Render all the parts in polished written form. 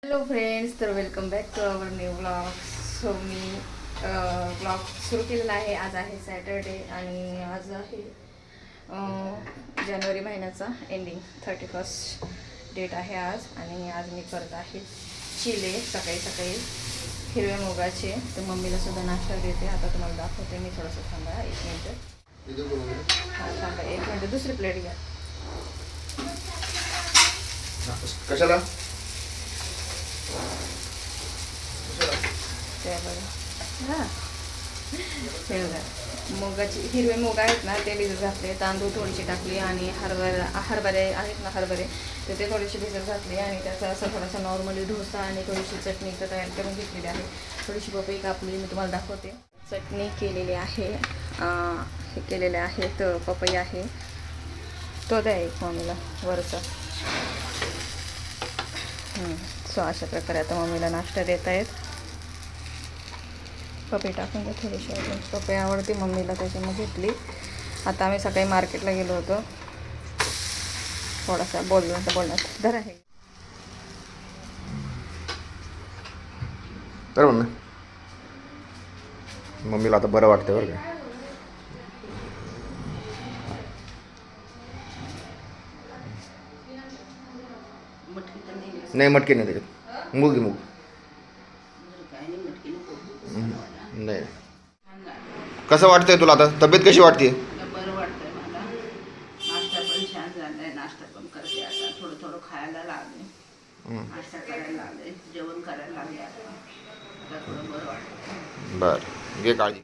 Hello friends, तर welcome back to our new blog. So मी blog सुरू केलेला आहे. आज आहे सॅटरडे आणि आज आहे जानेवारी महिन्याचा एंडिंग 31st डेट आहे आज. आणि आज मी करत आहे चिले सकाळी सकाळी हिरव्या मुगाचे. तर मम्मीला सुद्धा नाश्ता देते. आता तुम्हाला दाखवते मी. थोडंसं थांबा 1 मिनिट. हां थांबा 1 मिनिट. दुसरी प्लेट घ्या. कशाला हां हे बघा, मुगाचे हिरवे मूग आहेत ना ते भिजत घातले. तांदूळ थोडीशी टाकली आणि हरभरे आहेत ना हरभरे तर ते थोडेसे भिजत घातले. आणि त्याचा असा थोडासा नॉर्मली डोसा आणि थोडीशी चटणी तर तयार करून घेतलेली आहे. थोडीशी पपई कापली मी तुम्हाला दाखवते. चटणी केलेली आहे. हे केलेले आहे तर पपई आहे तो द्या एक मम्मीला वरचा. सो अशा प्रकारे आता मम्मीला नाश्ता देत आहेत. पपई टाकून द्या थोडीशी. अजून पपई आवडते मम्मीला त्याच्यामुळे घेतली. आता आम्ही सकाळी मार्केटला गेलो होतो. थोडासा बोलण्यात धर आहे. तर म्हण मम्मीला आता बरं वाटतं बरं का. नाही मटकी नाही त्याच्यात. मूग आहे मूग. नाही कसं वाटतंय तुला आता? तब्येत कशी वाटते? बरं वाटतंय मला. नाश्ता पण छान झालाय. नाश्ता पण करते आता. थोडं थोडं खायला लागले. नाश्ता करायला लागले. जेवण करायला लागले. आता थोडं बरं वाटतं. बरं घे काळजी.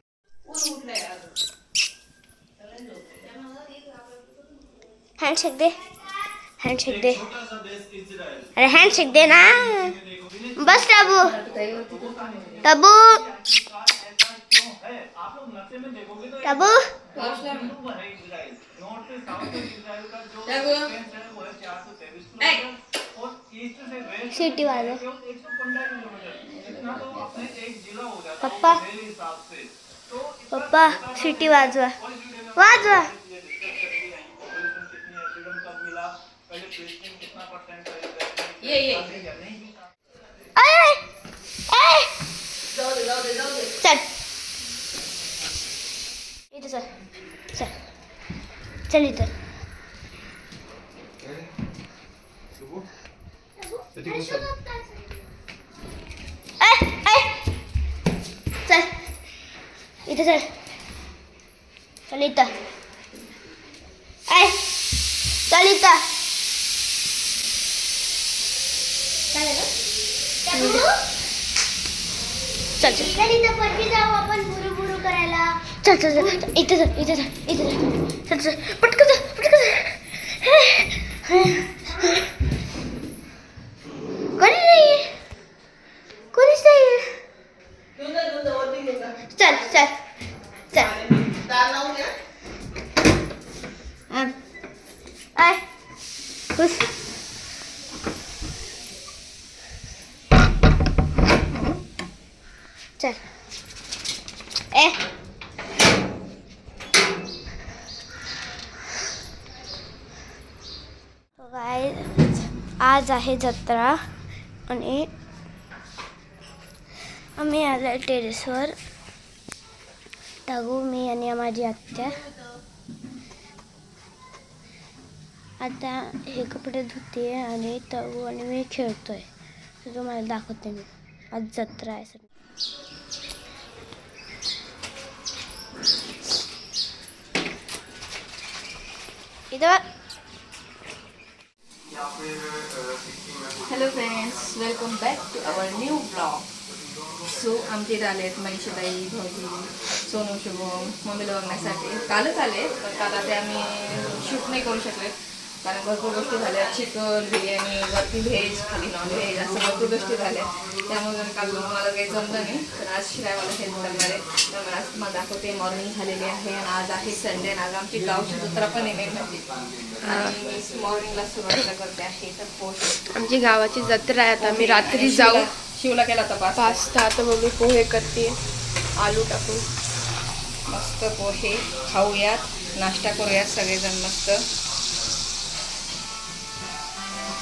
हँडशेक दे. हँडशेक दे. अरे हँडशेक दे ना. बस टाबू टाबू टाबू. सिटी वाजव पप्पा. पप्पा सिटी वाजवा वाजवा. चल इथं चल. चल चल इथं. चल इथं चल. चल इथं. चल इथं. चल चल इथं पट्टी जाऊ आपण बुरू बुरू करायला. चल चल चल इथं चल इथं चल इथं चल. चल चल पटकन चल पटकन चल. कोणी नाही कोणीच नाही. चल चल चल. आय खुश. चल आज आहे जत्रा आणि आम्ही आलो टेरेसवर. टागू मी आणि माझी आत्या. आता हे कपडे धुते आणि टागू आणि मी खेळतोय. तर तुम्हाला दाखवते मी. आज जत्रा आहे. Hello friends, welcome back to our new blog. So आमचे इथे आले आहेत मनीषाताई, भाऊजी, सोनू, शुभम मम्मीला बघण्यासाठी. कालच आले पण काल ते आम्ही शूट नाही करू शकले कारण भरपूर गोष्टी झाल्या. चिकन बिर्याणी, वरती व्हेज, खाली नॉनव्हेज असं भरपूर गोष्टी झाल्या. त्यामुळे काल मला काही जमलं नाही. तर आज शिवाय मला हेल्प करणार आहे. त्यामुळे आज तुम्हाला दाखवते. मॉर्निंग झालेली आहे आणि आज आहे संडे. आज आमची गावची जत्रा पण आहे मेन. आणि मॉर्निंगला सुरुवात करते आहे. तर पोहे आमची गावाची जत्रा आहे. आता आम्ही रात्री जाऊ. शिवला केला होता पास्ता. आता मम्मी पोहे करते आलू टाकून. मस्त पोहे खाऊयात, नाश्ता करूयात सगळेजण मस्त.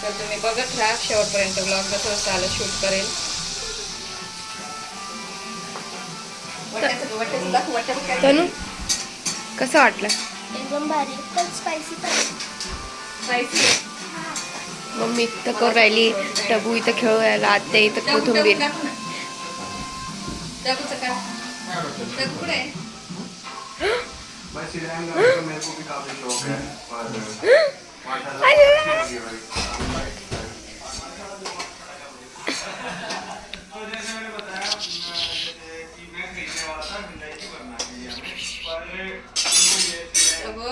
तर तुम्ही बघत राहा शेवटपर्यंत ब्लॉग जसं चालू शूट करेल. वाटायचं काय तनु कसं वाटलं? एकदम भारी पण स्पायसी पण. स्पायसी मम्मी इथं करून राहिली, टबू इथं खेळू राहिला, आत्या इथं कोथिंबीर. डबूचं काय डबू कुठे आहे? डबू,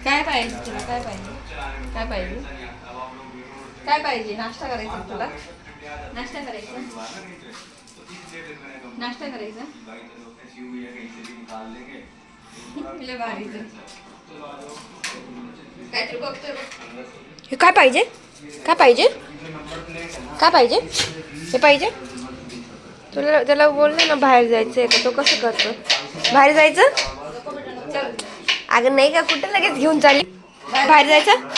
काय पाहिजे तुला? काय पाहिजे? काय पाहिजे? काय पाहिजे? नाश्ता करायचा तुला? नाश्ता करायचा? नाश्ता करायचा? लय भारी आहे. काहीतरी बघतोय बघ. हे काय पाहिजे? काय पाहिजे? काय पाहिजे? हे पाहिजे? तुला त्याला बोललं ना बाहेर जायचं आहे का, तो कसं करतो? बाहेर जायचं? चल अगं नाही का, कुठं लगेच घेऊन चालली? बाहेर जायचं?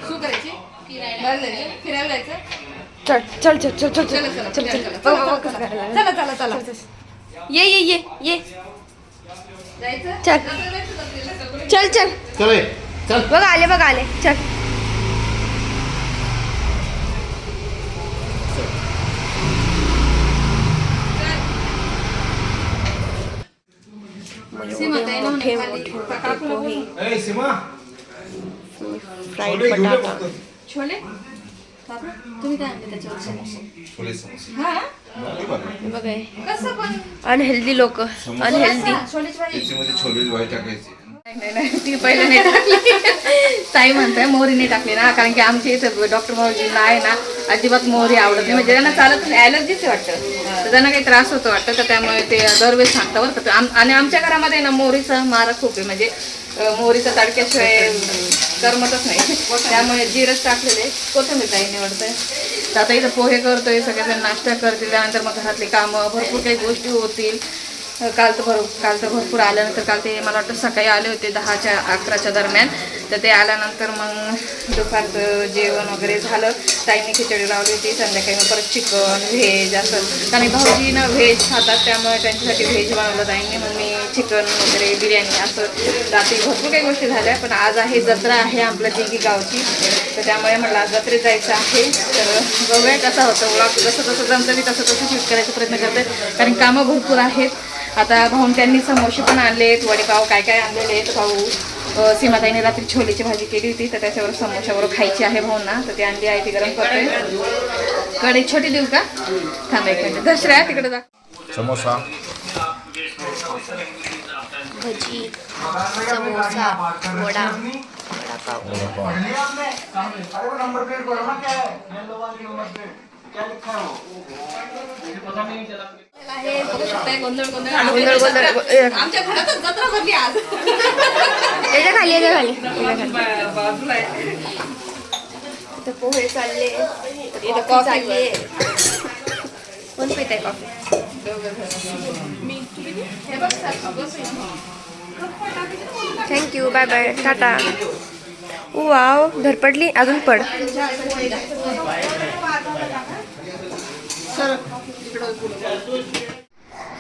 सू करायची? बाहेर जायचं? फिरायला जायचं? चल चल चल चल चल चला, चल चला, चल चला, चल. चला, बघ, बघ, कसं करायला लागलं. चला चला चला ये ये ये ये. जायचं? चल. जायचं? चल चल चल ये, चल. बघ आले चल. सीमाताई ना मोठे खाली मोठे काकू पोहे, ए सीमा, फ्राईड बटाटा. छोले बाबा, तुम्ही काय आणले त्याच्यावर समोसे? छोले समोसे. हा बघ हे. कसं पण अनहेल्दी लोक, अनहेल्दी. छोलेची भाजी त्याच्यामध्ये छोले वाई टाकायचे. नाही ती पहिले नाही टाकली. ताई म्हणताय मोहरी नाही टाकली ना, कारण की आमच्या इथं डॉक्टर भाऊजींना आहे ना अजिबात मोहरी आवडत नाही, म्हणजे त्यांना चालत नाही, ॲलर्जीच वाटतं, तर त्यांना काही त्रास होतो वाटतं, तर त्यामुळे ते दरवेळेस सांगता बरं का. आणि आमच्या घरामध्ये ना मोहरीचा मारा खूप आहे, म्हणजे मोहरीचा तडक्याशिवाय करमतच नाही, त्यामुळे जिरच टाकलेले. कोथिंबीर ताई निवडतंय. तर आता इथं पोहे करतोय, सगळेजण नाश्ता करतील, त्यानंतर मग घरातली कामं भरपूर काही गोष्टी होतील. काल तर भरपूर आल्यानंतर काल ते मला वाटतं सकाळी आले होते 10-11 दरम्यान, तर ते आल्यानंतर मग दुपारचं जेवण वगैरे झालं. ताईने खिचडी लावली होती, संध्याकाळी मग परत चिकन व्हेज असं, कारण भाऊजी ना व्हेज खातात, त्यामुळे त्यांच्यासाठी व्हेज बनवलं ताईंनी. मग मी चिकन वगैरे बिर्याणी असं रात्री भरपूर काही गोष्टी झाल्या. पण आज आहे जत्रा आहे आपल्या दिघी गावची, तर त्यामुळे म्हटलं आज जत्रेत जायचं आहे. तर बघूया कसा होतं व्लॉग, जसं जमतं मी तसं शूट करायचा प्रयत्न करते, कारण कामं भरपूर आहेत. आता भाऊन त्यांनी समोसे पण आणलेत, वडेपाव काय काय आणलेले आहेत. भाऊ सीमाताईने रात्री छोलेची भाजी केली होती, तर त्याच्यावर समोशाबरोबर खायची आहे भाऊंना, तर ती आणली आहे, ती गरम करते. कढई छोटी देऊ का? थांब एक मिनिट, दसऱ्या तिकडे जा. समोसा, भजी, समोसा, वडापाव. हे बघू शकताय, गोंधळ गोंधळ. आमच्या घरातच जत्रा भरली आज. याच्या खाली बाजूला आहे. इथं पोहे चालले, इथं कॉफी चालली. कोण पित आहे कॉफी? हे बघ सासू, बस इथे. Thank you, bye bye, tata. Wow, धरपडली, अजून पड.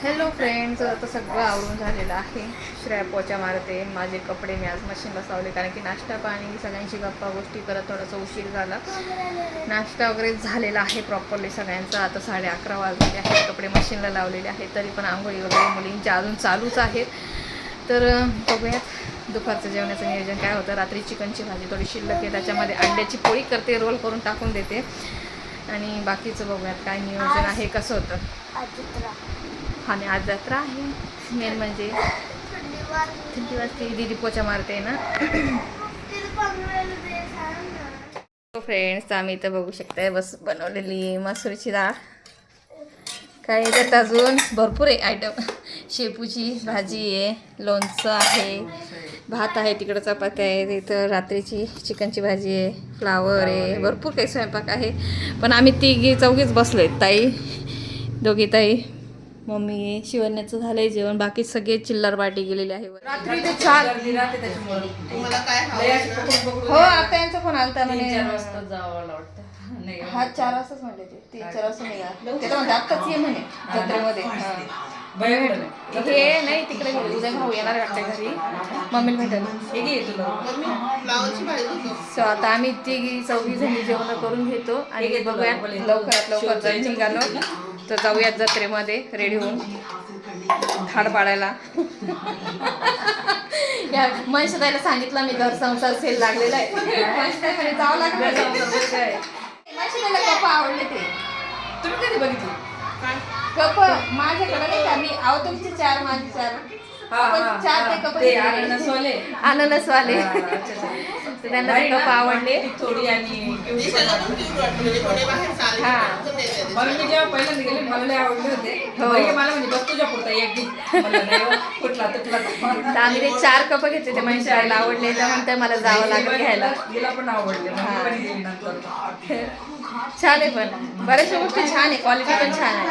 हॅलो फ्रेंड्स, आता सगळं आवरून झालेलं आहे. श्रेया पोचा मारते. माझे कपडे मी आज मशीनला लावले, कारण की नाश्ता पाणी सगळ्यांची गप्पा गोष्टी करत थोडासा उशीर झाला. नाश्ता वगैरे झालेला आहे प्रॉपरली सगळ्यांचा. आता 11:30 वाजलेले आहेत, कपडे मशीनला लावलेले आहेत, तरी पण आंघोळी वगैरे मुलींच्या अजून चालूच आहेत. तर बघूयात दुपारचं जेवणाचं नियोजन काय होतं. रात्री चिकनची भाजी थोडी शिल्लक आहे, त्याच्यामध्ये अंड्याची पोळी करते, रोल करून टाकून देते, आणि बाकीचं बघूयात काय नियोजन आहे, कसं होतं. आणि आज जत्रा आहे. मेन म्हणजे थंडी वाजते, दीदी पोचा मारते ना. फ्रेंड्स, आम्ही इथं बघू शकताय बस बनवलेली मसूरची डाळ. काय त्यात अजून भरपूर आहे आयटम. शेपूची भाजी आहे, लोणचं आहे, भात आहे, तिकडं चपात्या आहे, इथं रात्रीची चिकनची भाजी आहे, फ्लावर आहे, भरपूर काही स्वयंपाक आहे. पण आम्ही चौघीच बसलो आहेत. ताई, दोघी ताई, मम्मी आहे, शिवण्याचं झालंय जेवण, बाकी सगळे चिल्लर पार्टी गेलेले आहे. रात्री ते 4 तुम्हाला काय हवं हो आता यांचा फोन आलता म्हणे 4 वाजता जावं वाटतं नाही हा 4 वाजताच म्हणले ते 3-4 वाजता निघा ते तर म्हणते आत्ताच ये म्हणे जत्रेमध्ये. हे नाही तिकडे गेले उद्या भाऊ येणार वाटतं घरी मम्मीला भेटायला. फ्लावरची भाजी सो आता आम्ही तिघी 4 जणी जेवण करून घेतो आणि बघूया लवकरात लवकर जरी निघालो तर जाऊयात जत्रेमध्ये रेडी होऊन थाड पाडायला. या मनशताईला सांगितलं मी घर संसार सेल लागलेला आहे. मनशताई म्हणे जावं लागलं. मनशताईला कप आवडले ते तुम्ही कधी बघितले कप माझ्याकडे नाही का मी आहो तुमचे 4 माझे 4 आपण 4 ते कप अननसवाले तर त्यांना ते कप आवडले थोडी आणि मला मी जेव्हा पहिल्यांदा गेले मला लय आवडले होते. मला म्हणजे बस तुझ्या पुरता एक कुठला तुटला तर आम्ही ते 4 कप घेतले ते मनशताईला आवडले त्यानंतर मला जावं लागलं घ्यायला. तिला पण आवडले छान आहे पण बऱ्याचशा गोष्टी छान आहे क्वालिटी पण छान आहे.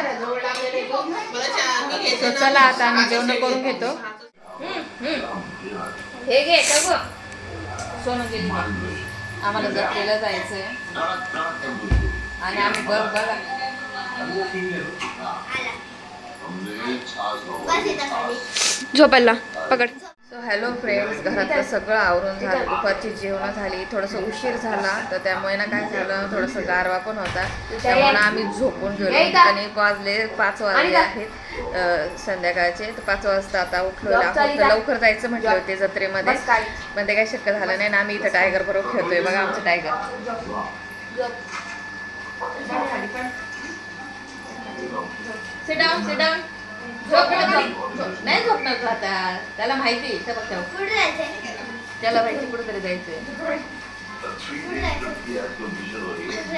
तर चला आता आम्ही जेवण करून घेतो. हे घे का सोनं गेली आम्हाला जत्रेला जायचंय आणि आम्ही बघा झोपायला पकड. सो हॅलो फ्रेंड्स, घरातलं सगळं आवरून झालं, दुपारची जेवणं झाली, थोडंसं उशीर झाला तर त्यामुळे ना काय झालं थोडंसं गारवा पण होता त्यामुळे आम्ही झोपून गेलो. आणि वाजले 5 वाजले आहेत संध्याकाळचे. तर 5 वाजता आता उठलो आहोत. तर लवकर जायचं म्हटलं होते जत्रेमध्ये पण ते काही शक्य झालं नाही. आणि आम्ही इथं टायगर बरोबर खेळतोय बघा आमचं tiger. Sit down sit down. नाही झोपणार तू आता त्याला माहिती त्याला माहिती कुठेतरी जायचंय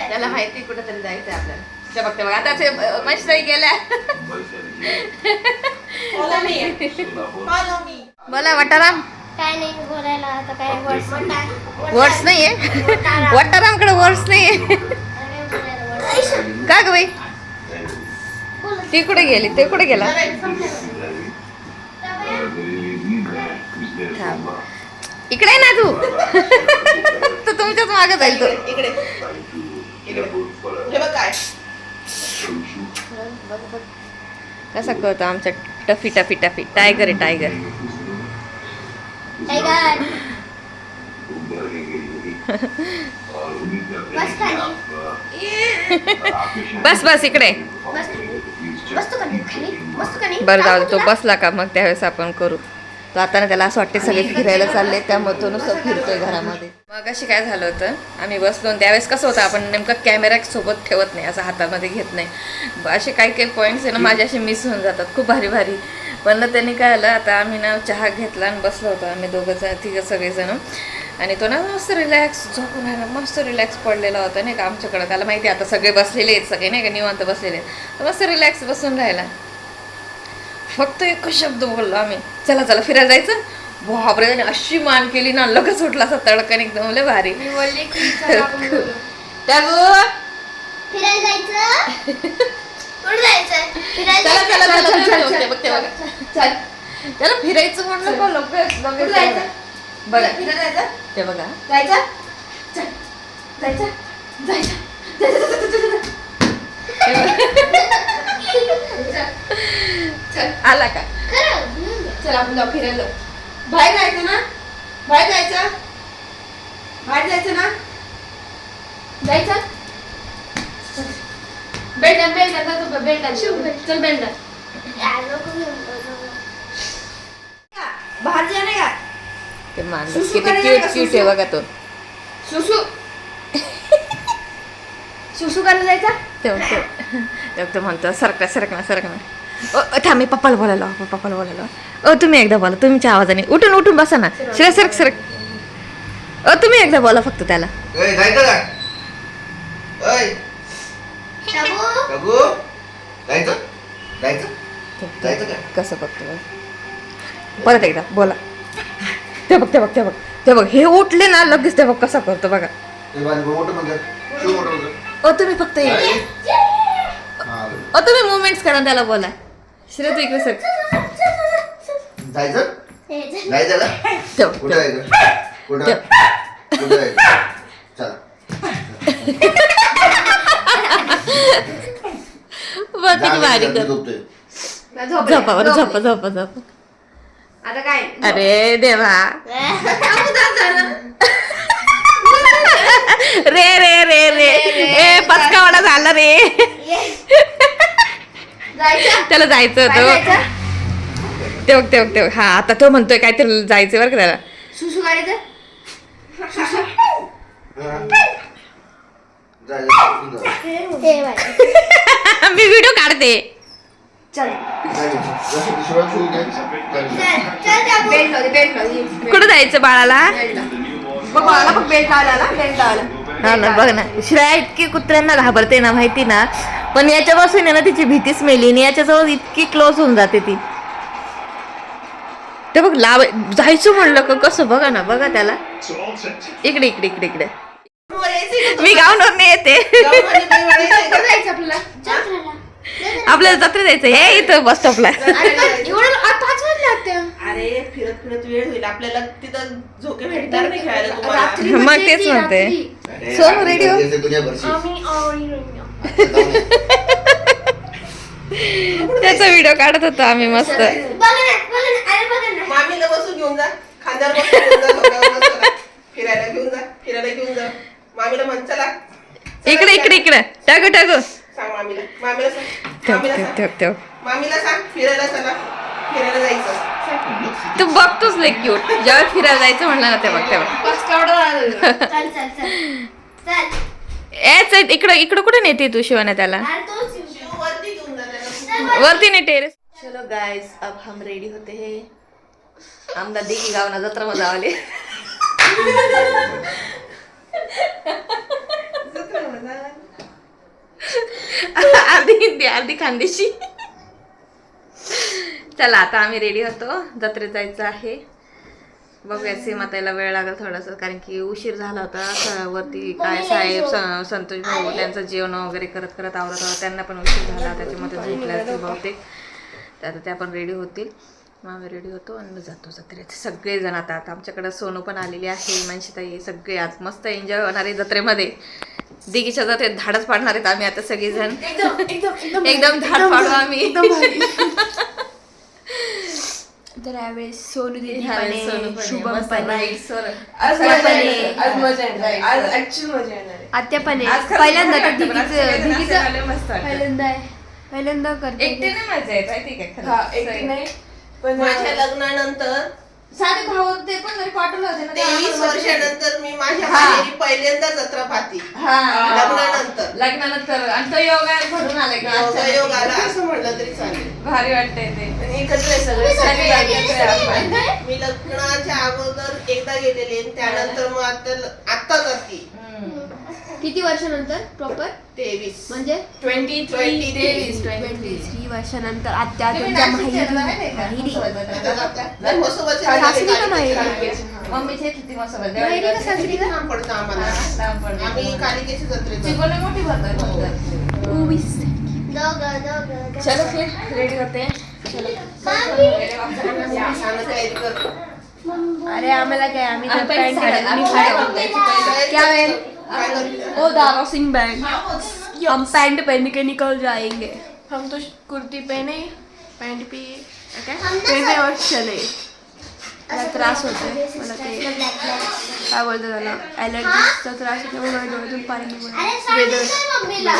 त्याला माहिती कुठेतरी जायचंय आपल्याला. ते बघते बघा आता ते मस्त गेल्या. बोला वटाराम काय नाही बोलायला आता काय वर्ड्स नाहीये वटारामकडे वर्ड्स नाहीये का ग बाई. ती कुठे गेली ते कुठे गेला. इकडे ना तू तर तुमच्याच मागे जाईल तो. कसा कळतो आमचा टफी टफी टफी टायगर आहे टायगर. बस बस इकडे बरं जाऊ दे. तो बसला का मग त्यावेळेस आपण करू. तर आता ना त्याला असं वाटते सगळे फिरायला चालले त्यामुळे तो नुसतं फिरतोय घरामध्ये. मग अशी काय झालं होतं आम्ही बसलो त्यावेळेस कसं होतं आपण नेमकं कॅमेरा सोबत ठेवत नाही असं हातामध्ये घेत नाही. असे काही काही पॉईंट्स आहे ना माझे असे मिस होऊन जातात खूप भारी भारी. पण ना त्यांनी काय आलं आता आम्ही ना चहा घेतला आणि बसलो होतो आम्ही तिघं सगळेजण. आणि तो ना मस्त रिलॅक्स झोपून राहिला मस्त रिलॅक्स पडलेला होता नाही का आमच्याकडं. त्याला माहिती आता सगळे बसलेले आहेत सगळे नाही का निवांत बसलेले आहेत. तर मस्त रिलॅक्स बसून राहिला. फक्त एकच शब्द बोललो आम्ही चला चला फिरायला जायचं. बापरे त्याने अशी मान केली ना लगेच सुटला असा तडकन एकदम लय भारी. त्याला फिरायचं म्हणलं का लगेच बघा ते बघा आला का चल आपण जाऊ फिरायला. बाहेर जायचं ना बाहेर जायचं ना जायचं. चल बेल्ट बाहेर जा नाही का ते माणूस किती क्यूट क्यूट आहे बघा तो. सुसू करायला जायचा तो म्हणतो सरकना. थांब मी पप्पाला बोलायला. तुम्ही एकदा बोला तुमच्या आवाजाने. उठून बसा ना. सरक. तुम्ही एकदा बोला फक्त त्याला. कसं बघतो परत एकदा बोला. ते बघ हे उठले ना लगेच ते बघ कसा करतो बघा. तुम्ही फक्त तुम्ही मुवमेंट्स करा त्याला बोला. श्रेया तू इकडे सर. जायचं हे चल. जायचं ना? ठेव, कुठं ठेव. जायचं कुठं कुठं जायचं चला बघ किती भारी जागा कर. झोपतोय. झोपावर झोपा झोपा झोपा. आता काय अरे देवा. रे रे रे रे ए पचकावाला झाला रे. जायचं त्याला जायचं काय होतं. जायचं तेव्हा हा आता तो म्हणतोय काहीतरी जायचं बरं का त्याला. सुसू करायचं हा. जायचं हे बाई. मी व्हिडिओ काढते. चल जसं की शिवाय शिवू दे. चल त्या बेल्ट लावली बेल्ट लावली कुठं जायचं बाळाला. बघ मला बघ बेल्ट लावला बेल्ट लावला. हा ना बघ ना श्रेया इतकी कुत्र्यांना घाबरते ना माहिती ना. पण याच्यापासून आहे ना तिची भीतीच मेली आणि याच्याजवळ इतकी क्लोज होऊन जाते ती. ते बघ लाव जायचं म्हणलं का कसं बघा ना बघा त्याला. इकडे इकडे इकडे इकडे मी गाऊनवर नाही येते. जायचं आपल्याला जत्रेला. आपल्याला जत्रा जायचं हे इथं बस स्टॉपला. एवढं 5 वाजले आता. अरे फिरत फिरत वेळ होईल आपल्याला तिथं झोके भेटणार नाही खेळायला तुम्हाला. रात्री मग म्हणजे तेच ती म्हणते. रात्री. सोनू रेडी हो. दुनियाभरची आम्ही त्याचा व्हिडिओ काढत होतो आम्ही मस्त. बघा ना बघा ना अरे बघा ना. मामीला बसून घेऊन जा खांद्यावर बसून घेऊन जा झोक्यावर बसून. फिरायला घेऊन जा फिरायला घेऊन जा मामीला म्हण चला इकडे इकडे इकडे टाकू टाकू. सांग मामीला सांग ठेव मामीला ठेव सांग ठेव ठेव. मामीला सांग फिरायला चला फिरायला जायचं. तू बघतोच लय क्यूट जेव्हा फिरायला जायचं म्हणलं ना तेव्हा. चल चल चल चल. ए इकडं इकडं कुठे नेते तू शिवाने त्याला. अरे तोच येऊ. शिव वरती घेऊन जा त्याला. वरती नाही टेरेस. चलो गाइस अब हम रेडी होते हैं. आमदा देखी गावना जत्रा मध्ये आले. अर्धी हिंदी अर्धी खानदेशी. चला आता आम्ही रेडी होतो जत्रेत जायचं आहे. बघूया सीमाताईला वेळ लागेल थोडासा कारण की उशीर झाला होता. वरती काय साहेब संतोष भाऊ त्यांचं जेवण वगैरे करत करत आवरत त्यांना पण उशीर झाला त्याच्यामध्ये झोपले असतील बहुतेक. तर आता त्या पण रेडी होतील. मग आम्ही रेडी होतो आणि जातो जत्रेत सगळेजण. आता आता आमच्याकडे सोनू पण आलेली आहे मनशीताई सगळे आज मस्त एन्जॉय होणार आहे जत्रेमध्ये. दिघीच्या जत्रेत धाडच पाडणार आहेत आम्ही आता सगळेजण. एकदम धाड पाडू आम्ही. तर यावेळेस सोनू दीदी ह्यावेळेस सोनू पण आहे, शुभम मस्त पण आहे, bright सोर. आज मजा येणार. आज मजा येणार आज ऍक्च्युअल मजा येणार आहे. आत्या पण आज आहे. खरंच पहिल्यांदा मजा तर वाटतं, पण आज सगळेजण दिदीचं असे आले मस्त वाटतं. पहिल्यांदा करते. एकटीने मजा येत माहिती का खरं. हा एकटी नाही पण माझ्या लग्नानंतर साधे भाऊ ते पण जरी पाठवलं होते ना 23 वर्षानंतर मी माझ्या हा. माहेरी पहिल्यांदा जत्रा पाहते हा लग्नानंतर. लग्नानंतर आणि तो योगा भरून आलाय का योग आला असं म्हणलं तरी चालेल. भारी वाटतंय ते. आणि एकत्र आहे सगळे सगळे एकत्र आहे आपण. मी लग्नाच्या अगोदर एकदा गेलेले आणि त्यानंतर मग आता जाते. किती वर्षानंतर प्रॉपर 23 म्हणजे 23 23 वर्षानंतर आत्या तुमच्या माहेरी नाही, मसोबाचे सासरी का झाले माहेरी? कालिकेचे. मम्मीचे किती मस्त माहेरी का सासरी किती का? लांब पडतं आम्हाला. आम्ही कालिकेची जत्रेत जातो. चिकोला मोठी भरतात. दोघं दोघं चलो फिर रेडी होते. सांगा तयारी कर. अरे आम्हाला काय आम्ही तर आपण पॅन्ट साड्या- घालून आपण साड्या घालायची पहिले. क्या है? काय करते? ओ दारा सिंह बैंड हम पैंट पहन के निकल जाएंगे. हम तो कुर्ती पहने पैंट पे पहने और चले. मला त्रास होतोय मला ते काय बोलतो त्याला ॲलर्जीचा त्रास होतो म्हणून डोळ्यातून पाणी निघून अरे सांगितलं मम्मीला.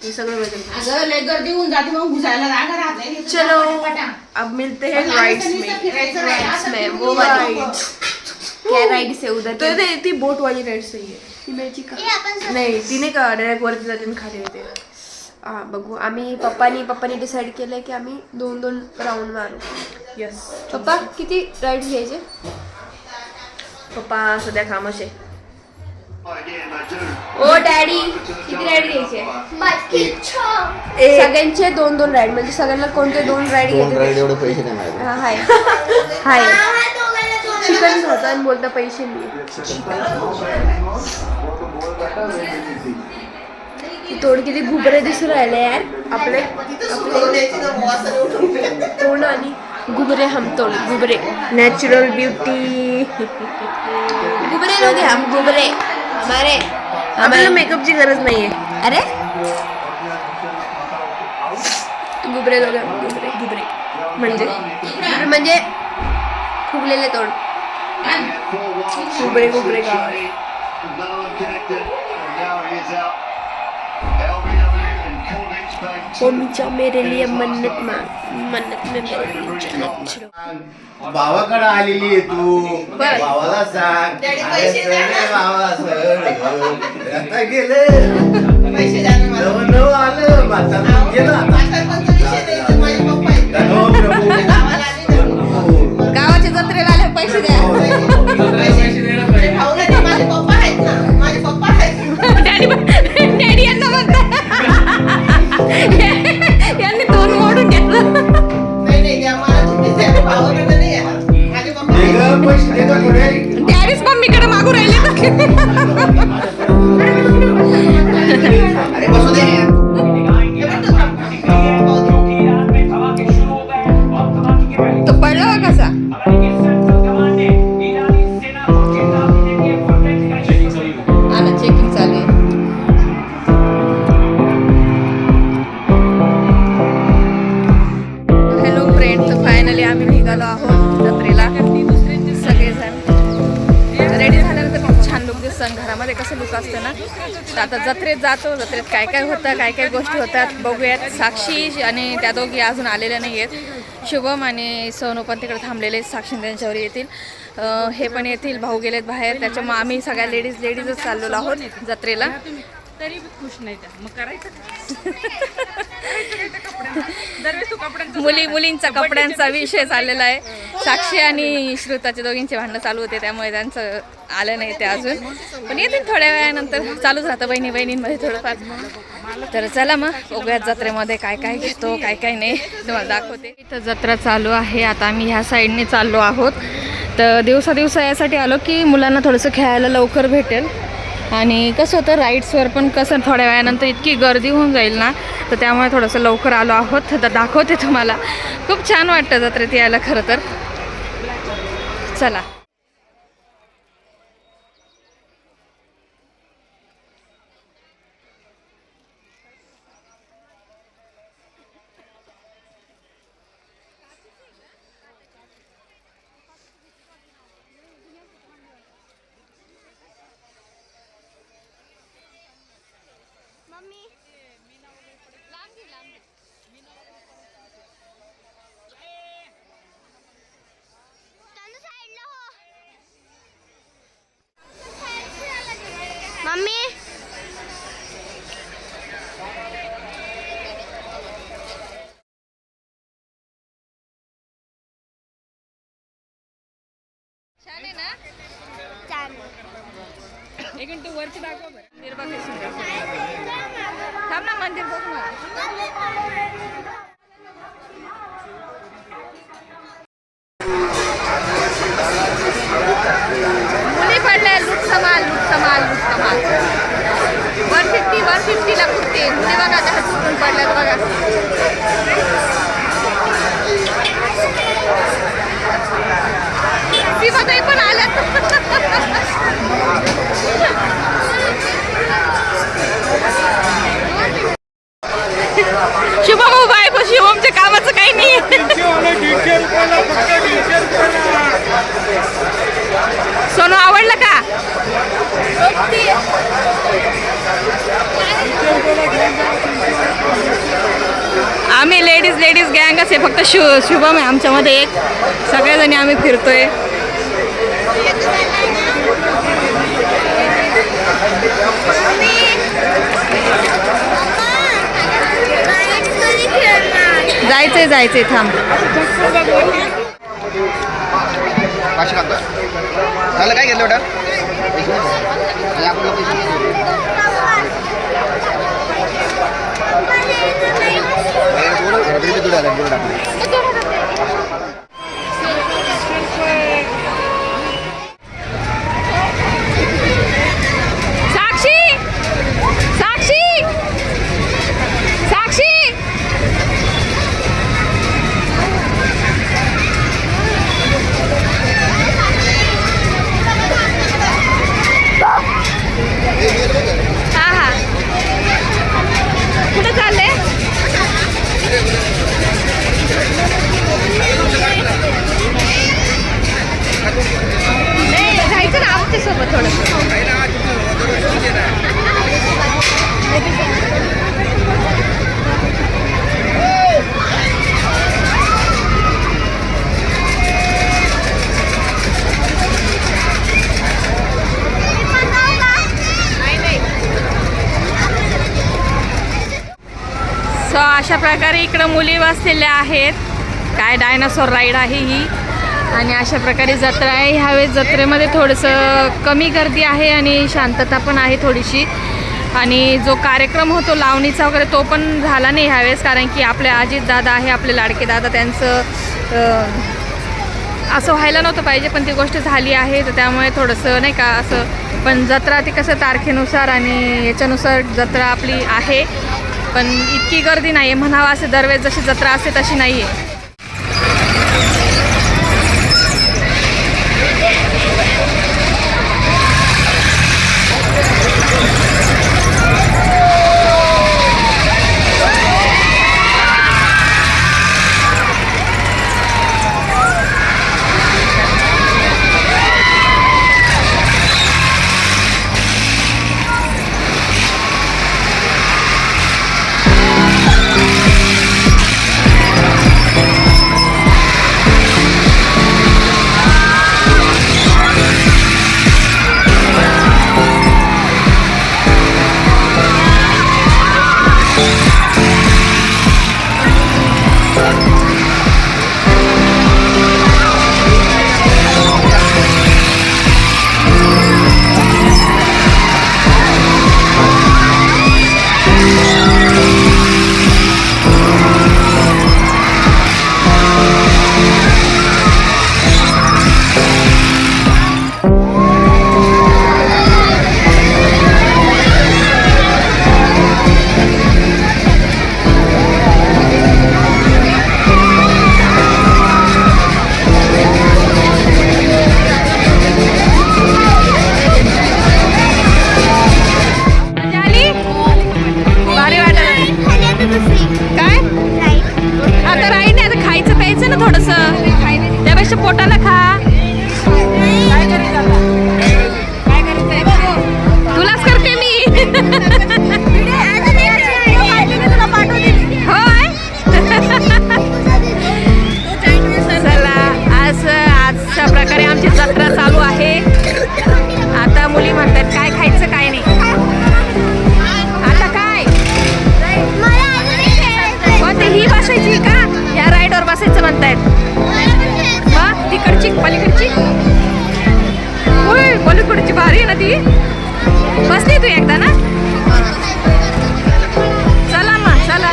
ते सगळं वेदर. अगं लय गर्दी होऊन जाते मग घुसायला जागा राहत नाही. चलो अब मिलते हैं राइड्स में. फिरायचं नाही राइड्स असं में फिरून वो वाली जायचं. क्या राइड्स है उधर. तो ती बोट वाली राइड सही आहे. ती मिळची का हे आपण सगळं- नाही ती नाही का डायरेक्ट वरती जाते आणि खाली येते. हा बघू आम्ही पप्पानी डिसाईड केलंय की आम्ही 2-2 राऊंड मारू. यस पप्पा किती राईड्स घ्यायचे. पप्पा सध्या खामोश आहे. ओ डॅडी किती राईड घ्यायचे. बाकी छो. सगळ्यांचे 2-2 राईड म्हणजे सगळ्यांना कोणते 2 राईड दोन राईड घ्यायचे. एवढे पैसे नाही माझ्याकडे. हा हाय हाय हा, दोघांना दोन. चिकन होतं आणि बोलता पैसे नाही. तोंड किती घुबरे दिसून राहिले यार आपले तोंड आणि घुबरे हम तोंड घुबरे नॅचरल ब्युटी घुबरे लोग हैं हम घुबरे हमारे हमारे मेकअपची गरज नाहीये अरे घुबरे लोग हैं हम घुबरे घुबरे म्हणजे फुगलेले तोंड घुबरे घुबरे का मम्मीच्या मेरे लिए मन्नत मांग मन्नत में मेरे लिए जन्नत छिड़ो भावाकडे आलेली आहे तू भावाला सांग अरे सगळे भावा आता गेलं पैसे द्या ना मला. नवं नवं आलं म्हातारं गेलं आता. म्हातारपणचा विषय नाही, तर माझे पप्पा आहेत. हो प्रभू. गावाला आले ना. गावाच्या जत्रेला आले पैसे द्या. पैसे भाऊ नाही, माझे पप्पा आहेत ना, माझे पप्पा आहेत. डॅडी यांना म्हणतात यांनी तोंड मोडून घेतलं. नाही नाही द्या, मला तुम्हीच द्या, भावाकडे नाही आहे. माझे पप्पा दे आहेत. गं, पैसे दे गं थोडे. डॅडीच मम्मीकडे मागू राहिले अरे बसू दे. हे बघ तो थांब. तो पडला बा कसा. आला चेकिंग चालू आहे. हॅलो फ्रेंड, तर फायनली आम्ही निघालो आहोत जत्रेला सगळेजण. रेडी झाल्यानंतर खूप छान लुक दिसतं. घरामध्ये कसं लुक असतं ना, तर आता जत्रेत जातो. जत्रेत काय काय होतं, काय काय गोष्टी होतात बघूयात. साक्षी आणि त्या दोघी अजून आलेल्या नाही आहेत. शुभम आणि सोनू पण तिकडे थांबलेले, साक्षी त्यांच्यावर येतील. हे पण येतील, भाऊ गेलेत बाहेर. त्याच्यामुळे आम्ही सगळ्या लेडीजच चाललेलो आहोत जत्रेला. तरी खुश नाही त्या मग करायचं दरवेळेस तू कपड्यांचं मुलींचा कपड्यांचा विषय चाललेला आहे. साक्षी आणि श्रुताचे दोघींचे भांडणं चालू होते, त्यामुळे त्यांचं आलं नाही ते अजून, पण येतील थोड्या वेळानंतर. चालूच राहतं बहिणींमध्ये थोडंफार. तर चला मग बघूयात जत्रेमध्ये काय काय घेतो, काय काय नाही, तुम्हाला दाखवते. इथं जत्रा चालू आहे. आता आम्ही ह्या साईडने चाललो आहोत. तर दिवसा यासाठी आलो की मुलांना थोडंसं खेळायला लवकर भेटेल. आणि कसं होतं, राईड्सवर पण कसं थोड्या वेळानंतर इतकी गर्दी होऊन जाईल ना, तर त्यामुळे थोडंसं लवकर आलो आहोत. तर दाखवते तुम्हाला. खूप छान वाटतं जत्रेत यायला खरं तर. चला. मम्मी छान आहे ना. छान. एक मिनिट वरची दाखव बरं. मंदिर बघ कशी सुंदर. थांब ना, मंदिर बघ ना. मुली पडल्या. लूट समाल 150 ला कुठे मुली बघा, त्या हात पडल्यात बघा. सीमाताई पण आल्यात. शुभम उभा आहे, पण शुभमच्या कामाचं काही नाही. सोनू आवडलं का? आम्ही लेडीज गँगच आहे. फक्त शुभम आहे आमच्यामध्ये एक. सगळ्याजणी आम्ही फिरतोय. जायचंय थांब. पाचशे लागतं. झालं काय घेतलं बेटा? साक्षी मग थोडंसं. सो अशा प्रकारे इकडं मुली बसलेल्या आहेत. काय डायनासोर राईड आहे ही. आणि अशा प्रकारे जत्रा आहे. ह्यावेळेस जत्रेमध्ये थोडंसं कमी गर्दी आहे आणि शांतता पण आहे थोडीशी. आणि जो कार्यक्रम होतो लावणीचा वगैरे तो पण झाला नाही ह्यावेळेस, कारण की आपले अजित दादा आहे, आपले लाडके दादा, त्यांचं असं व्हायला नव्हतं पाहिजे, पण ती गोष्ट झाली आहे. तर त्यामुळे थोडंसं नाही का असं, पण जत्रा ती कसं तारखेनुसार आणि याच्यानुसार जत्रा आपली आहे, पण इतकी गर्दी नाही आहे म्हणावा. असं दरवेळेस जशी जत्रा असते तशी नाही आहे. पोटाला खा. तुलाच करते मी. होय. चला अशा प्रकारे आमची जत्रा चालू आहे. आता मुली म्हणतात काय खायचं काय नाही. आता काय कोणती ही बसायची का? ह्या राईडवर बसायचं म्हणतायत. तिकडची पलीकडची होय, पलीकडची भारी आहे ना ती. बसली तू एकदा ना? चला मग चला.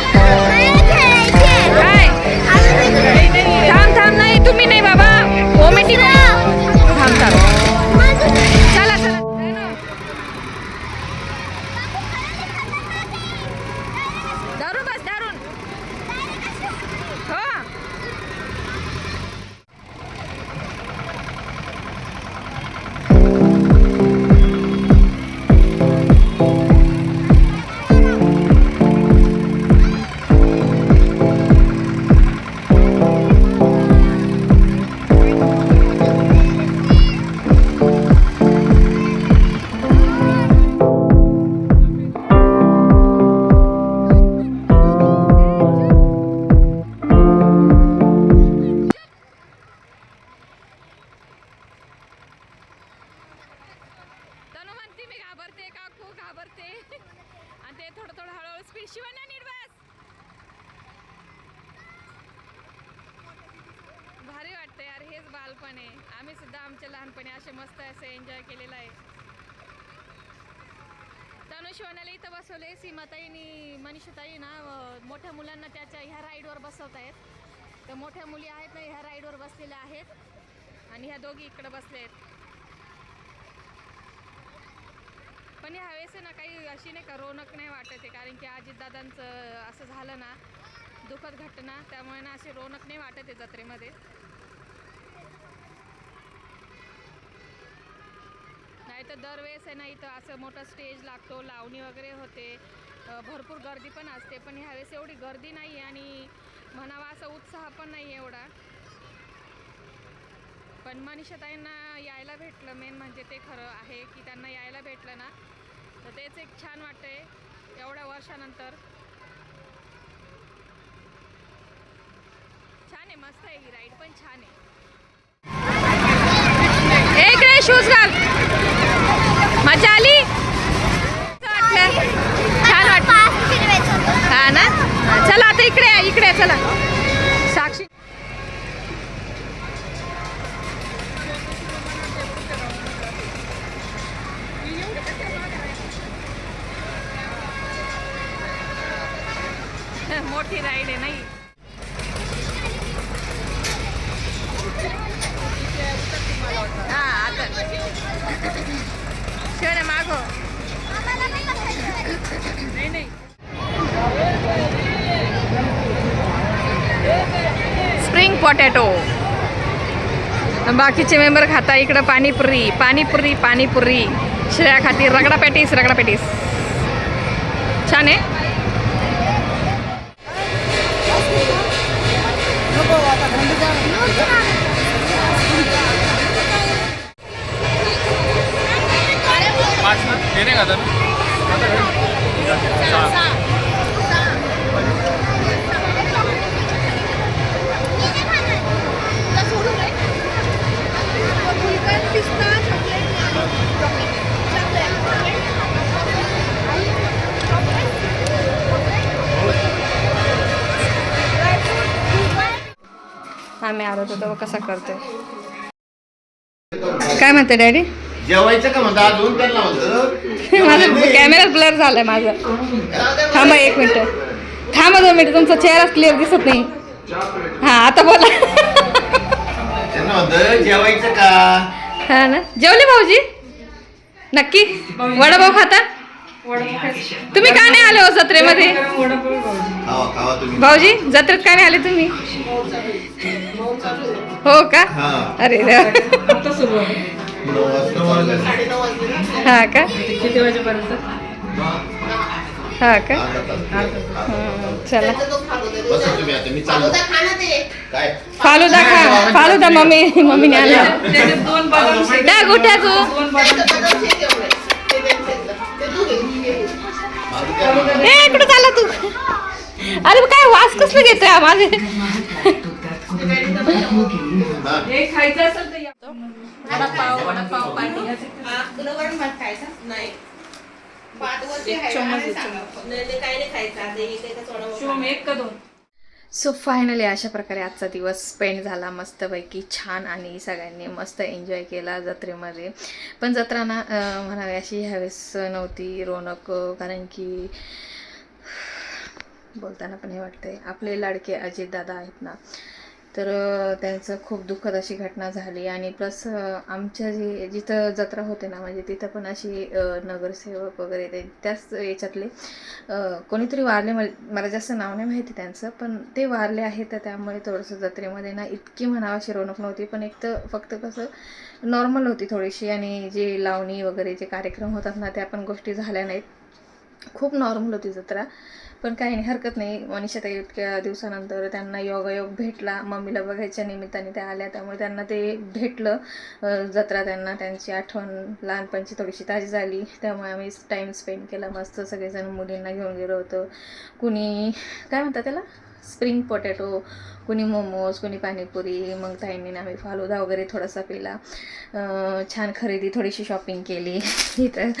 काय थांब थांब, नाही तुम्ही नाही बाबा, ओमेटी थांब थांब. चला चला. धरून बस, धरून. हो आणि ते थोडं थोडं हळूहळू स्पीड. शिवाना नीट बस. भारी वाटतं यार, हेच बालपण आहे. आम्ही सुद्धा आमच्या लहानपणी असे मस्त असं एन्जॉय केलेलं आहे. तनु शिवानाला इथं बसवले. सीमाताईनी मनीषाताई ना मोठ्या मुलांना त्याच्या ह्या राईडवर बसवत आहेत. तर मोठ्या मुली आहेत ना ह्या राईडवर बसलेल्या आहेत आणि ह्या दोघी इकडे बसले आहेत. पण ह्यावेळेस ना काही अशी नाही का रौनक नाही वाटत आहे, कारण की अजितदादांचं असं झालं ना दुःखद घटना, त्यामुळे ना अशी रौनक नाही वाटत आहे जत्रेमध्ये. नाही तर दरवेळेस आहे ना इथं असं मोठा स्टेज लागतो, लावणी वगैरे होते, भरपूर गर्दी पण असते. पण ह्यावेळेस एवढी गर्दी नाही आहे आणि म्हणावा असा उत्साह पण नाही एवढा. पण मनीषाताईंना यायला भेटलं, मेन म्हणजे ते खरं आहे की त्यांना यायला भेटलं ना, तर तेच एक छान वाटतंय एवढ्या वर्षानंतर. छान आहे, मस्त आहे, ही राईड पण छान आहे. इकडे शूज घाल. मजा आली, छान वाटलं. हा ना, चला आता इकडे चला. साक्षी मोठी राईड आहे नाही. हा आता शिवने मागो. नाही स्प्रिंग पोटॅटो. बाकीचे मेंबर खाता इकडं पाणीपुरी. श्रेया खाती रगडा पॅटीस. छान आहे. आम्ही आलो होतो कसा करतोय काय म्हणते डॅडी? जेवायचं का म्हणता अजून त्यांना म्हणतो माझं कॅमेरा ब्लर झालाय माझा. थांबा 1 मिनिट, थांबा 2 मिनिट, तुमचा चेहरा क्लिअर दिसत नाही. हा आता बोला. त्यांना म्हणतो जेवायचं का. हा ना, जेवले भाऊजी? नक्की वडापाव खाता? तुम्ही का नाही आले हो जत्रेमध्ये? खावा तुम्ही. भाऊजी जत्रेत का नाही आले तुम्ही? हो का? हा. अरे देवा. हा का? हा का? चला बसा तुम्ही आता मी चाललो. काय फालुदा मम्मीने आणला. डाग उठा तू. कुठं चालला तू? अरे काय वास कसलं घेतोय माझे? खायचं असेल तर वडापाव पार्टी. सो फायनली अशा प्रकारे आजचा दिवस स्पेंड झाला मस्तपैकी छान आणि सगळ्यांनी मस्त एन्जॉय केला जत्रेमध्ये. पण जत्रा ना म्हणावी अशी ह्यावेळेस नव्हती रोनक, कारण की बोलताना पण हे वाटतंय आपले लाडके अजितदादा आहेत ना, तर त्यांचं खूप दुःखद अशी घटना झाली. आणि प्लस आमच्या जिथं जत्रा होते ना, म्हणजे तिथं पण अशी नगरसेवक वगैरे त्याच याच्यातले कोणीतरी वारले. मला जास्त नाव नाही माहिती त्यांचं, पण ते वारले आहेत. तर त्यामुळे थोडंसं जत्रेमध्ये ना इतकी म्हणावा अशी रोनक नव्हती. पण एक तर फक्त कसं नॉर्मल होती थोडीशी, आणि जे लावणी वगैरे जे कार्यक्रम होतात ना त्या पण गोष्टी झाल्या नाहीत. खूप नॉर्मल होती जत्रा. पण काही नाही, हरकत नाही. मनीषाताई इतक्या दिवसानंतर त्यांना योगायोग भेटला, मम्मीला बघायच्या निमित्ताने त्या आल्या, त्यामुळे त्यांना ते भेटलं जत्रा. त्यांना त्यांची आठवण लहानपणची थोडीशी ताजी झाली. त्यामुळे आम्ही टाईम स्पेंड केला मस्त. सगळेजण मुलींना घेऊन गेलो होतो. कुणी काय म्हणतात त्याला स्प्रिंग पोटॅटो, कुणी मोमोज, कुणी पाणीपुरी. मग ताईंनी आम्ही फालुदा वगैरे थोडासा पिला. छान खरेदी, थोडीशी शॉपिंग केली. इथं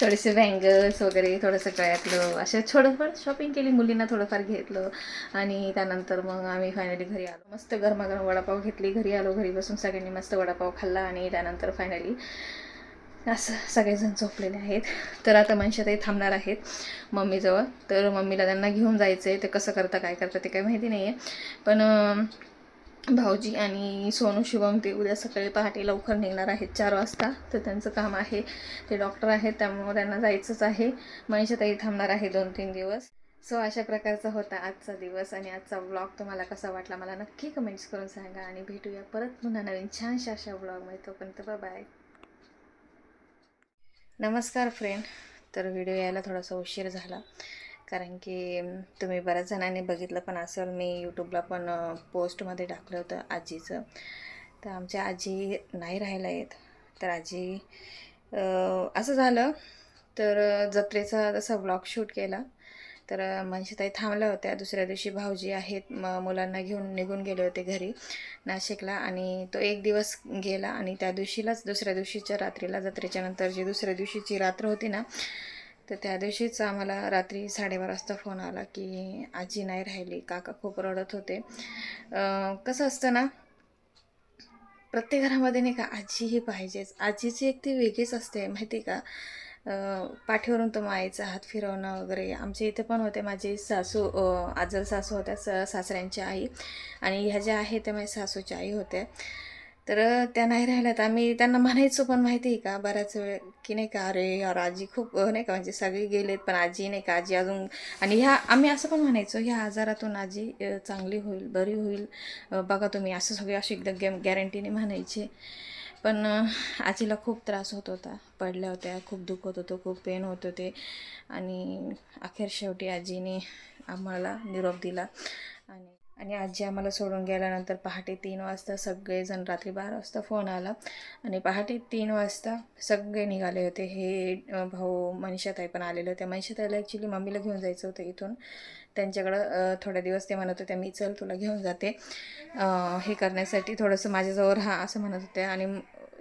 थोडेसे बँगल्स वगैरे, थोडंसं गळ्यातलं असं थोडंफार शॉपिंग केली. मुलींना थोडंफार घेतलं. आणि त्यानंतर मग आम्ही फायनली घरी आलो. मस्त गरमागरम वडापाव घेतली. घरी आलो, घरी बसून सगळ्यांनी मस्त वडापाव खाल्ला. आणि त्यानंतर फायनली असं सगळेजण झोपलेले आहेत. तर आता मनीषाताई थांबणार आहेत मम्मीजवळ. तर मम्मीला त्यांना घेऊन जायचं आहे. ते कसं करता काय करता ते काही माहिती नाही आहे. पण भाऊजी आणि सोनू शुभम ते उद्या सकाळी पहाटे लवकर निघणार आहेत 4 वाजता. तर त्यांचं काम आहे, ते डॉक्टर आहेत, त्यामुळे त्यांना जायचंच आहे. मनीषाताई थांबणार आहे 2-3 दिवस. सो अशा प्रकारचा होता आजचा दिवस. आणि आजचा व्लॉग तुम्हाला कसा वाटला मला नक्की कमेंट्स करून सांगा. आणि भेटूया परत पुन्हा नवीन छानशा अशा व्लॉगमध्ये. तोपर्यंत बाय. नमस्कार फ्रेंड. तर व्हिडिओ यायला थोडासा उशीर झाला, कारण की तुम्ही बऱ्याच जणांनी बघितलं पण असेल, मी यूट्यूबला पण पोस्टमध्ये टाकलं होतं आजीचं. तर आमच्या आजी नाही राहायला येत. तर आजी असं झालं तर जत्रेचा तसा ब्लॉग शूट केला. तर मनशीताई थांबल्या होत्या. दुसऱ्या दिवशी भाऊजी आहेत मुलांना घेऊन निघून गेले होते घरी नाशिकला, आणि तो एक दिवस गेला. आणि त्या दिवशीलाच दुसऱ्या दिवशीच्या रात्रीला, जत्रेच्या नंतर जी दुसऱ्या दिवशीची रात्र होती ना, तर त्या दिवशीच आम्हाला रात्री 12:30 वाजता फोन आला की आजी नाही राहिली. काका खूप रडत होते. कसं असतं ना, प्रत्येक घरामध्ये नाही का आजी ही पाहिजेच. आजीची एक ती वेगळीच असते माहिती का. पाठीवरून तो मायेचा हात फिरवणं वगैरे. आमच्या इथे पण होते माझी सासू, आजल सासू होत्या, सासऱ्यांची आई, आणि ह्या ज्या आहेत त्या माझ्या सासूच्या आई होत्या. तर त्या नाही राहिल्या. तर आम्ही त्यांना म्हणायचो पण माहिती आहे का बऱ्याच वेळ की नाही का, अरे यार आजी खूप नाही का, म्हणजे सगळी गेलेत पण आजी नाही का, आजी अजून. आणि ह्या आम्ही असं पण म्हणायचो, ह्या आजारातून आजी चांगली होईल, बरी होईल, बघा तुम्ही, असं सगळे असे एकदम गॅरंटीने म्हणायचे. पण आजीला खूप त्रास होत होता, पडल्या होत्या, खूप दुखत होतं, खूप पेन होत होते. आणि अखेर शेवटी आजीने आम्हाला निरोप दिला. आणि आजी आम्हाला सोडून गेल्यानंतर पहाटे 3 वाजता सगळेजण, रात्री 12 वाजता फोन आला आणि पहाटे 3 वाजता सगळे निघाले होते. हे भाऊ मनीषाताई पण आलेले होते. मनीषाताईला ॲक्च्युली मम्मीला घेऊन जायचं होतं इथून त्यांच्याकडं. थोड्या दिवस ते म्हणत होते मी चल तुला घेऊन जाते हे करण्यासाठी, थोडंसं माझ्याजवळ राहा असं म्हणत होते. आणि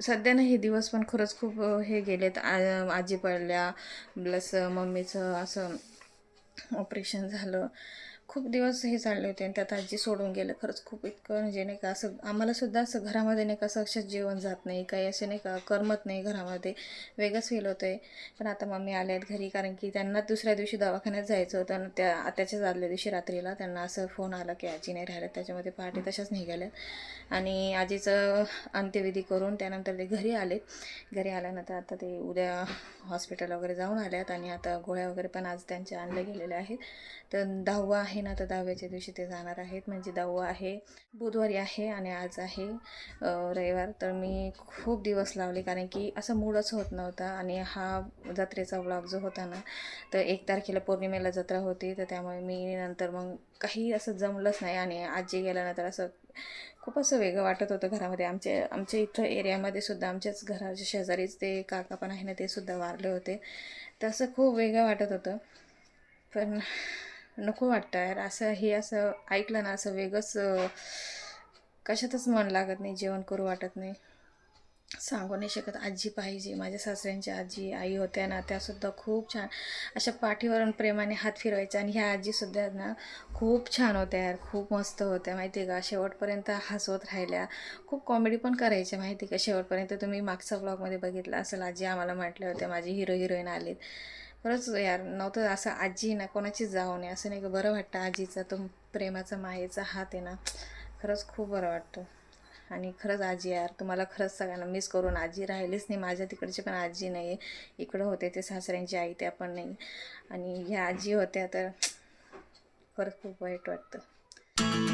सध्या ना हे दिवस पण खरंच खूप हे गेलेत. आजी पडल्या, प्लस मम्मीचं असं ऑपरेशन झालं, खूप दिवस हे चालले होते. आणि त्यात आजी सोडून गेलं. खरंच खूप इतकं म्हणजे नाही का, असं आम्हालासुद्धा असं घरामध्ये नाही का, असं अक्षरशः जेवण जात नाही, काही असे नाही का, करमत नाही घरामध्ये, वेगळंच फील होतं आहे. पण आता मम्मी आल्या आहेत घरी, कारण की त्यांना दुसऱ्या दिवशी दवाखान्यात जायचं होतं. आणि त्याच्याच आदल्या दिवशी रात्रीला त्यांना असं फोन आला की आजी नाही राहिल्यात. त्याच्यामध्ये पहाटे तशाच निघाल्यात. आणि आजीचं अंत्यविधी करून त्यानंतर ते घरी आलेत. घरी आल्यानंतर आता ते उद्या हॉस्पिटल वगैरे जाऊन आल्यात. आणि आता गोळ्या वगैरे पण आज त्यांच्या आणल्या गेलेल्या आहेत. तर 10वा आहे ना, तर 10व्याच्या दिवशी ते जाणार आहेत. म्हणजे 10वा आहे बुधवारी आहे आणि आज आहे रविवार. तर मी खूप दिवस लावले, कारण की असं मूडच होत नव्हता. आणि हा जत्रेचा व्लॉग जो होता ना, तर 1 तारखेला पौर्णिमेला जत्रा होती, तर त्यामुळे मी नंतर मग काही असं जमलंच नाही. आणि आजी गेल्यानंतर असं खूप असं वेगळं वाटत होतं घरामध्ये. आमच्या इथं एरियामध्ये सुद्धा आमच्याच घराच्या शेजारीच ते काका पण आहे ना, ते सुद्धा वारले होते. तर असं खूप वेगळं वाटत होतं. पण नको वाटतं यार, असं ऐकलं ना, असं वेगळंच कशातच मन लागत नाही, जेवण करू वाटत नाही, सांगू नाही शकत. आजी पाहिजे. माझ्या सासऱ्यांची आजी आई होत्या ना, त्यासुद्धा खूप छान अशा पाठीवरून प्रेमाने हात फिरवायच्या. आणि ह्या आजीसुद्धा ना खूप छान होत्या यार, खूप मस्त होत्या माहिती आहे का. शेवटपर्यंत हसवत राहिल्या, खूप कॉमेडी पण करायच्या माहिती का. शेवटपर्यंत तुम्ही मागचा ब्लॉगमध्ये बघितला असेल, आजी आम्हाला म्हटल्या होत्या माझी हिरोईन आलीत. खरंच यार, नव्हतं असं आजी ना कोणाचीच जाऊ नये असं नाही का. बरं वाटतं आजीचा तो प्रेमाचा मायेचा हात आहे ना, खरंच खूप बरं वाटतं. आणि खरंच आजी यार, तुम्हाला खरंच सगळ्यांना मिस करून, आजी राहिलीच नाही. माझ्या तिकडची पण आजी नाही आहे, इकडं होते ते सासऱ्यांची आई, त्या पण नाही. आणि ह्या आजी होत्या तर खरंच खूप वाईट वाटतं.